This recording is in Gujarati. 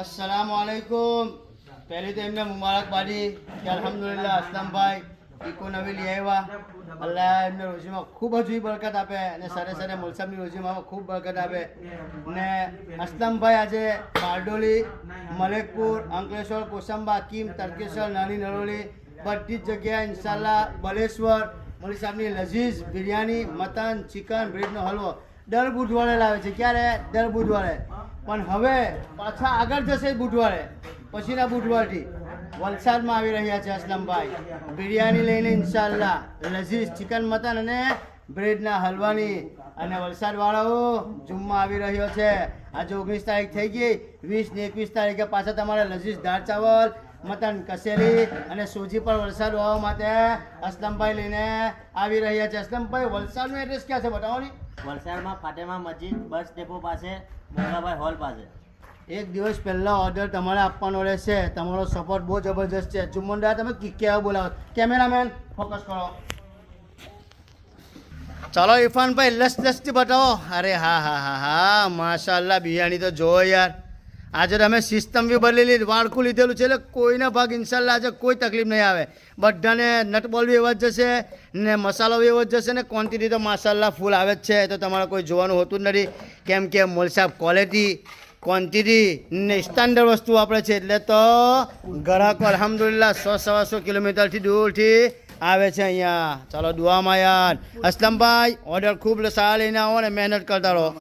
अस्सलामुअलैकुम। पहले तो एमने मुबारकबादी कि अल्हम्दुलिल्लाह असलमભાઈ ઈકો નવી લઈ આવ્યા. અલ્લાહ એમને રોજીમાં ખૂબ જ બરકત આપે અને સરે સરે મુલસબની રોજીમાં ખૂબ બરકત આપે. ને અસલમભાઈ આજે બારડોલી, મલેકપુર, અંકલેશ્વર, કોસંબા, કીમ, તરકેશ્વર, નાની નરોલી બધી જ જગ્યાએ ઇન્શાલ્લાહ બલેશ્વર મોલી સાહેબની લઝીઝ બિરયાની, મટન, ચિકન, બ્રેડનો હલવો દર બુધવારે લાવે છે. ક્યારે? દર બુધવારે. પણ હવે પાછા આગળ જશે બુધવારે, પછીના બુધવારથી વલસાડમાં આવી રહ્યા છે અસલમભાઈ બિરયાની લઈને ઇન્શાલ્લાહ, લઝીઝ ચિકન, મટન અને બ્રેડના હલવાની. અને વલસાડવાળાઓ જુમ્મા આવી રહ્યો છે. આજે 19 તારીખ થઈ ગઈ, 20 ને 21 તારીખે પાછા તમારે લઝીઝ દાળ ચાવલ, મટન, કસેલી અને સૂજી પર વલસાડ વાળવા માટે અસલમભાઈ લઈને આવી રહ્યા છે. અસલમભાઈ વલસાડનું એડ્રેસ ક્યાં છે બતાવો ને? વલસાડમાં ફાટેમા મસ્જિદ બસ ડેપો પાસે, મોંઘાભાઈ હોલ પાસે. એક દિવસ પહેલા ઓર્ડર તમારે આપવાનો રહેશે. તમારો સપોર્ટ બહુ જબરજસ્ત છે. જુમ્મનદાર તમે કેવા બોલાવો. કેમેરામેન ફોકસ કરો. ચાલો ઇરફાનભાઈ લસથી બતાવો. અરે હા હા હા હા માશાલ્લાહ બિરયાની તો જો યાર. આજે તમે સિસ્ટમ બી બદલેલી, વાળખું લીધેલું છે એટલે કોઈના ભાગ ઇન્શાલ્લાહ આજે કોઈ તકલીફ નહીં આવે. બધાને નટબોલ બી એવા જ જશે ને મસાલો બી એવો જ જશે ને ક્વોન્ટિટી તો માશાલ્લાહ ફૂલ આવે જ છે. તો તમારે કોઈ જોવાનું હોતું જ નથી. કેમ કે મોલ સાહેબ ક્વોલિટી, ક્વોન્ટિટી ને સ્ટાન્ડર્ડ વસ્તુ વાપરે છે. એટલે તો ગ્રાહકો અલ્હમ્દુલિલ્લાહ 100-125 કિલોમીટરથી દૂરથી આવે છે અહીંયા. ચાલો દુઆમાં યાર. અસલમભાઈ ઓર્ડર ખૂબ સારા લઈને આવો ને મહેનત કરતા રહો.